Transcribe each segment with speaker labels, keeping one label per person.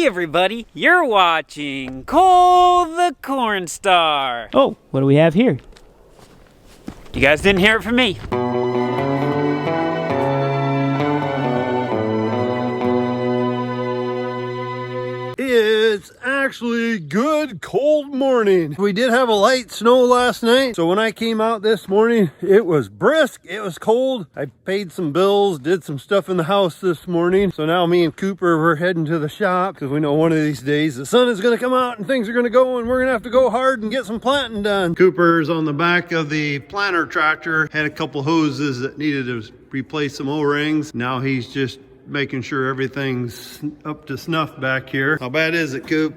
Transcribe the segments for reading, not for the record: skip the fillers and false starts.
Speaker 1: Hey everybody, you're watching Cole the Cornstar.
Speaker 2: Oh, what do we have here?
Speaker 1: You guys didn't hear it from me.
Speaker 3: It's actually good cold morning. We did have a light snow last night, so when I came out this morning, it was brisk, it was cold. I paid some bills, did some stuff in the house this morning. So now me and Cooper, we're heading to the shop because we know one of these days the sun is going to come out and things are going to go and we're going to have to go hard and get some planting done. Cooper's on the back of the planter tractor, had a couple hoses that needed to replace some O-rings. Now he's just making sure everything's up to snuff back here. How bad is it, Coop?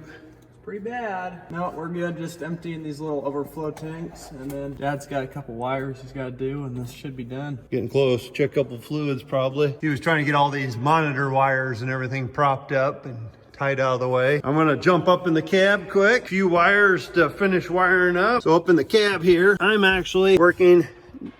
Speaker 4: Pretty bad. No, we're good. Just emptying these little overflow tanks, and then Dad's got a couple wires he's got to do, and this should be done.
Speaker 3: Getting close. Check a couple fluids probably. He was trying to get all these monitor wires and everything propped up and tied out of the way. I'm gonna jump up in the cab quick. A few wires to finish wiring up. So up in the cab here, I'm actually working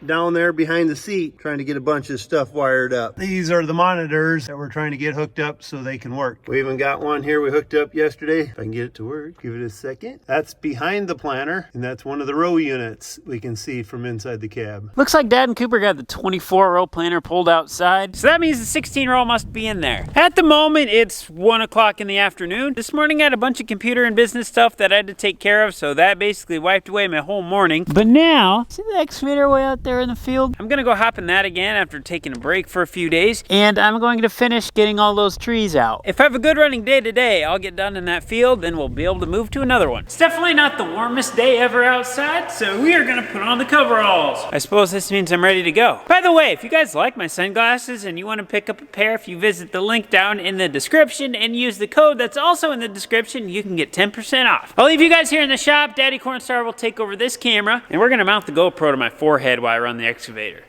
Speaker 3: down there behind the seat trying to get a bunch of stuff wired up. These are the monitors that we're trying to get hooked up so they can work. We even got one here we hooked up yesterday. If I can get it to work, give it a second. That's behind the planter, and that's one of the row units we can see from inside the cab.
Speaker 1: Looks like Dad and Cooper got the 24-row planter pulled outside, so that means the 16-row must be in there. At the moment, it's 1 o'clock in the afternoon. This morning I had a bunch of computer and business stuff that I had to take care of, so that basically wiped away my whole morning. But now, see the excavator way out there in the field? I'm gonna go hop in that again after taking a break for a few days, and I'm going to finish getting all those trees out. If I have a good running day today, I'll get done in that field, then we'll be able to move to another one. It's definitely not the warmest day ever outside, so we are gonna put on the coveralls. I suppose this means I'm ready to go. By the way, if you guys like my sunglasses and you want to pick up a pair, if you visit the link down in the description and use the code that's also in the description, you can get 10% off. I'll leave you guys here in the shop. Daddy Cornstar will take over this camera, and we're gonna mount the GoPro to my forehead while I run the excavator.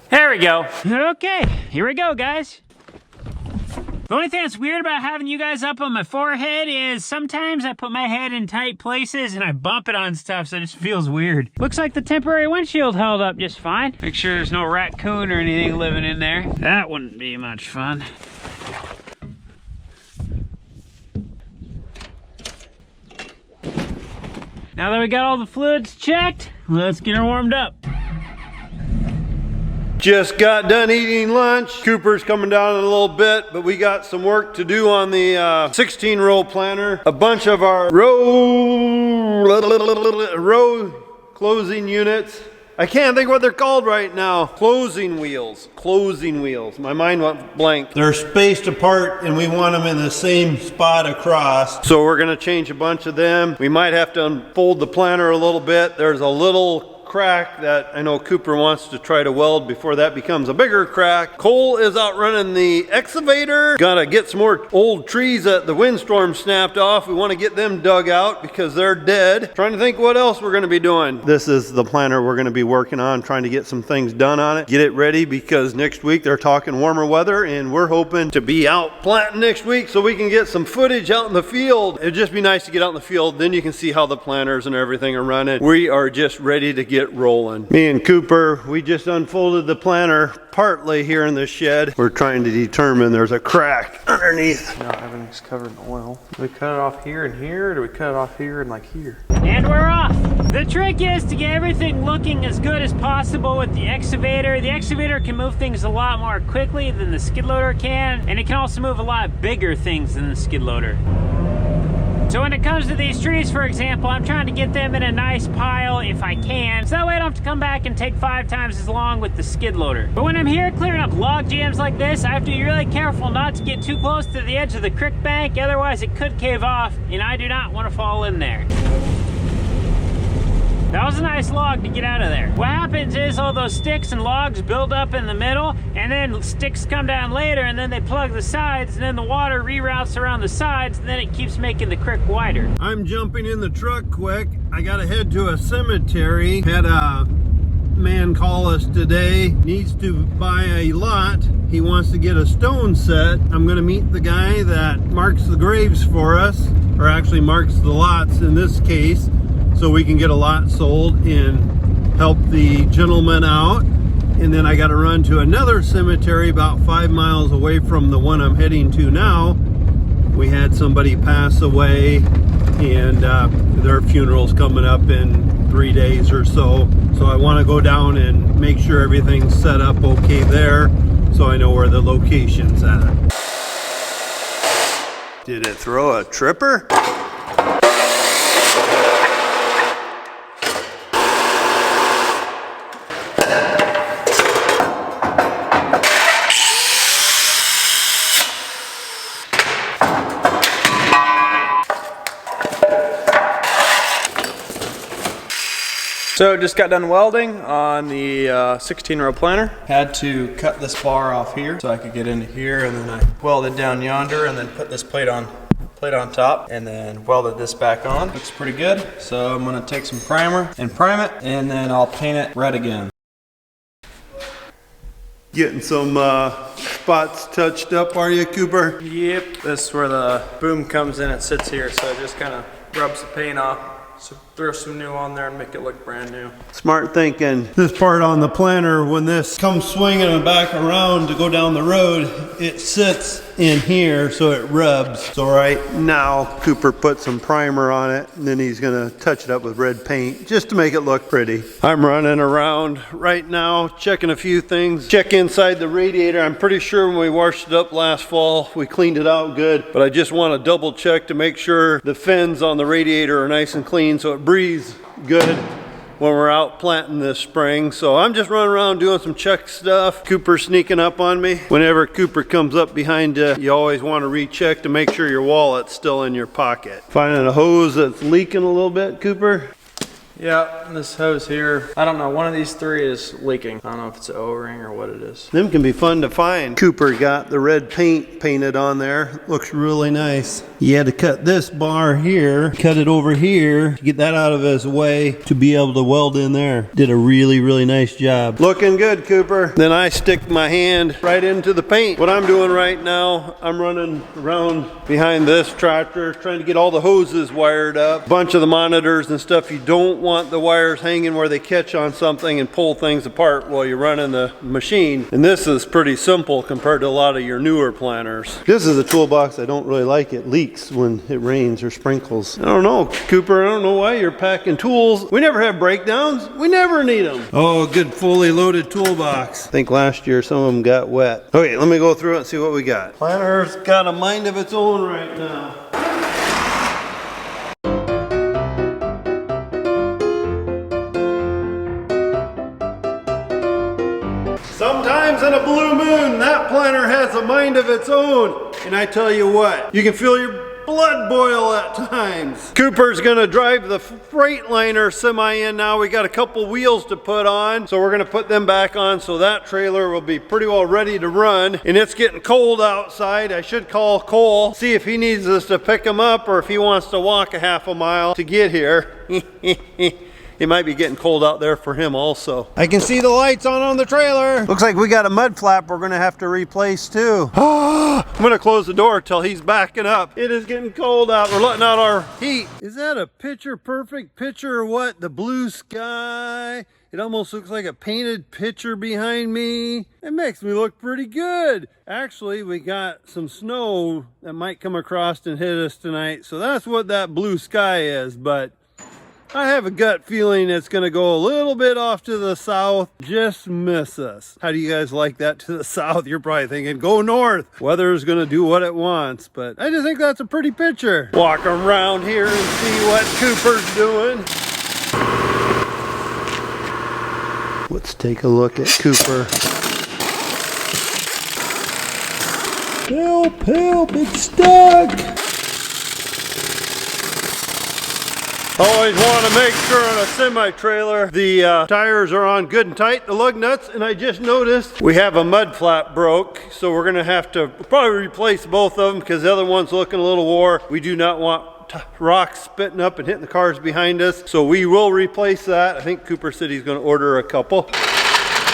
Speaker 1: There we go. Okay, here we go, guys. The only thing that's weird about having you guys up on my forehead is sometimes I put my head in tight places and I bump it on stuff, so it just feels weird. Looks like the temporary windshield held up just fine. Make sure there's no raccoon or anything living in there. That wouldn't be much fun. Now that we got all the fluids checked, let's get her warmed up.
Speaker 3: Just got done eating lunch. Cooper's coming down in a little bit, but we got some work to do on the 16-row planter. A bunch of our row closing units. I can't think what they're called right now. Closing wheels. Closing wheels. My mind went blank. They're spaced apart and we want them in the same spot across. So we're gonna change a bunch of them. We might have to unfold the planter a little bit. There's a little crack that I know Cooper wants to try to weld before that becomes a bigger crack. Cole is out running the excavator. Gotta get some more old trees that the windstorm snapped off. We want to get them dug out because they're dead. Trying to think what else we're going to be doing. This is the planter we're going to be working on, trying to get some things done on it. Get it ready because next week they're talking warmer weather and we're hoping to be out planting next week so we can get some footage out in the field. It'd just be nice to get out in the field. Then you can see how the planters and everything are running. We are just ready to get rolling. Me and Cooper, we just unfolded the planter partly here in the shed. We're trying to determine there's a crack underneath.
Speaker 4: No, everything's covered in oil. Do we cut it off here and here, or do we cut it off here and like here?
Speaker 1: And we're off. The trick is to get everything looking as good as possible with the excavator. The excavator can move things a lot more quickly than the skid loader can, and it can also move a lot bigger things than the skid loader. So when it comes to these trees, for example, I'm trying to get them in a nice pile if I can, so that way I don't have to come back and take 5 times as long with the skid loader. But when I'm here clearing up log jams like this, I have to be really careful not to get too close to the edge of the creek bank, otherwise it could cave off, and I do not want to fall in there. That was a nice log to get out of there. What happens is all those sticks and logs build up in the middle, and then sticks come down later, and then they plug the sides, and then the water reroutes around the sides, and then it keeps making the creek wider.
Speaker 3: I'm jumping in the truck quick. I gotta head to a cemetery. Had a man call us today. Needs to buy a lot. He wants to get a stone set. I'm gonna meet the guy that marks the graves for us, or actually marks the lots in this case, so we can get a lot sold and help the gentleman out. And then I got to run to another cemetery about 5 miles away from the one I'm heading to now, somebody pass away, and their funeral's coming up in 3 days or so. So I want to go down and make sure everything's set up okay there, so I know where the location's at. Did it throw a tripper?
Speaker 4: So just got done welding on the 16 row planter. Had to cut this bar off here so I could get into here, and then I welded down yonder and then put this plate on top and then welded this back on. Looks pretty good. So I'm gonna take some primer and prime it, and then I'll paint it red again.
Speaker 3: Getting some spots touched up, are you, Cooper?
Speaker 4: Yep, this is where the boom comes in. It sits here, so it just kind of rubs the paint off. So throw some new on there and make it look brand new.
Speaker 3: Smart thinking. This part on the planter, when this comes swinging back around to go down the road, it sits in here so it rubs. So right now, Cooper put some primer on it, and then he's gonna touch it up with red paint just to make it look pretty. I'm running around right now, checking a few things. Check inside the radiator. I'm pretty sure when we washed it up last fall, we cleaned it out good, but I just want to double check to make sure the fins on the radiator are nice and clean so it breathes good when we're out planting this spring. So I'm just running around doing some check stuff. Cooper's sneaking up on me. Whenever Cooper comes up behind you, you always want to recheck to make sure your wallet's still in your pocket. Finding a hose that's leaking a little bit, Cooper?
Speaker 4: Yeah, this hose here, I don't know, one of these three is leaking. I don't know if it's an O-ring or what it is.
Speaker 3: Them can be fun to find. Cooper got the red paint painted on there. Looks really nice. He had to cut this bar here, cut it over here, to get that out of his way to be able to weld in there. Did a really, really nice job. Looking good, Cooper. Then I stick my hand right into the paint. What I'm doing right now, I'm running around behind this tractor, trying to get all the hoses wired up. A bunch of the monitors and stuff. You don't want the wires hanging where they catch on something and pull things apart while you're running the machine. And this is pretty simple compared to a lot of your newer planters. This is a toolbox. I don't really like it. Leaks when it rains or sprinkles. I don't know, Cooper. I don't know why you're packing tools. We never have breakdowns. We never need them. Oh, good fully loaded toolbox. I think last year some of them got wet. Okay, let me go through it and see what we got. Planter's got a mind of its own right now. Sometimes in a blue moon, that planter has a mind of its own. And I tell you what, you can feel your blood boil at times. Cooper's gonna drive the Freightliner semi in now. We got a couple wheels to put on, so we're gonna put them back on so that trailer will be pretty well ready to run. And it's getting cold outside. I should call Cole, see if he needs us to pick him up or if he wants to walk a half a mile to get here. It might be getting cold out there for him also. I can see the lights on the trailer. Looks like we got a mud flap we're gonna have to replace too. I'm gonna close the door till he's backing up. It is getting cold out. We're letting out our heat. Is that a picture perfect picture or what? The blue sky. It almost looks like a painted picture behind me. It makes me look pretty good. Actually, we got some snow that might come across and hit us tonight. So that's what that blue sky is, but I have a gut feeling it's gonna go a little bit off to the south, just miss us. How do you guys like that to the south? You're probably thinking, go north. Weather's gonna do what it wants, but I just think that's a pretty picture. Walk around here and see what Cooper's doing. Let's take a look at Cooper. Help, help, it's stuck. Always want to make sure on a semi-trailer the tires are on good and tight, the lug nuts, and I just noticed we have a mud flap broke, so we're going to have to probably replace both of them because the other one's looking a little wore. We do not want rocks spitting up and hitting the cars behind us, so we will replace that. I think Cooper said he's going to order a couple.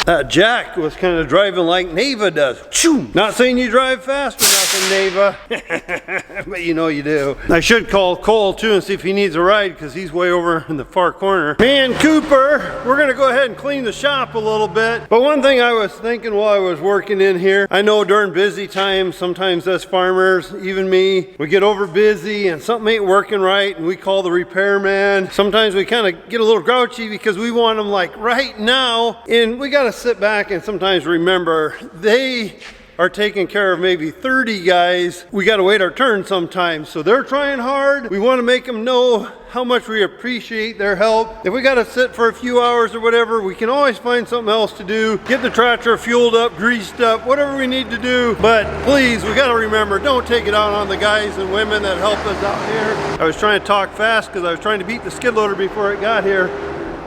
Speaker 3: That Jack was kind of driving like Neva does. Choo! Not saying you drive fast or nothing, Neva. But you know you do. I should call Cole too and see if he needs a ride because he's way over in the far corner. Me and Cooper, we're gonna go ahead and clean the shop a little bit. But one thing I was thinking while I was working in here, I know during busy times, sometimes us farmers, even me, we get over busy and something ain't working right and we call the repairman. Sometimes we kind of get a little grouchy because we want them like right now, and we gotta sit back and sometimes remember they are taking care of maybe 30 guys. We gotta wait our turn sometimes. So they're trying hard. We wanna make them know how much we appreciate their help. If we gotta sit for a few hours or whatever, we can always find something else to do. Get the tractor fueled up, greased up, whatever we need to do. But please, we gotta remember, don't take it out on the guys and women that help us out here. I was trying to talk fast because I was trying to beat the skid loader before it got here.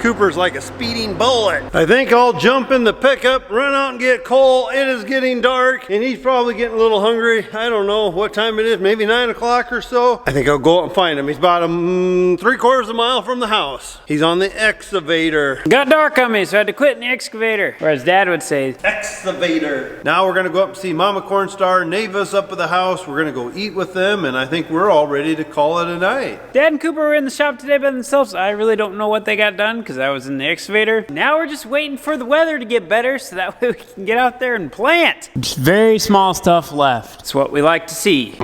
Speaker 3: Cooper's like a speeding bullet. I think I'll jump in the pickup, run out and get Cole. It is getting dark and he's probably getting a little hungry. I don't know what time it is, maybe 9 o'clock or so. I think I'll go out and find him. He's about 3/4 of a mile from the house. He's on the excavator.
Speaker 1: Got dark on me, so I had to quit in the excavator. Or as Dad would say,
Speaker 3: Excavator. Now we're gonna go up and see Mama Cornstar, Neva's up at the house. We're gonna go eat with them and I think we're all ready to call it a night.
Speaker 1: Dad and Cooper were in the shop today by themselves. I really don't know what they got done because I was in the excavator. Now we're just waiting for the weather to get better so that way we can get out there and plant. Just very small stuff left. It's what we like to see.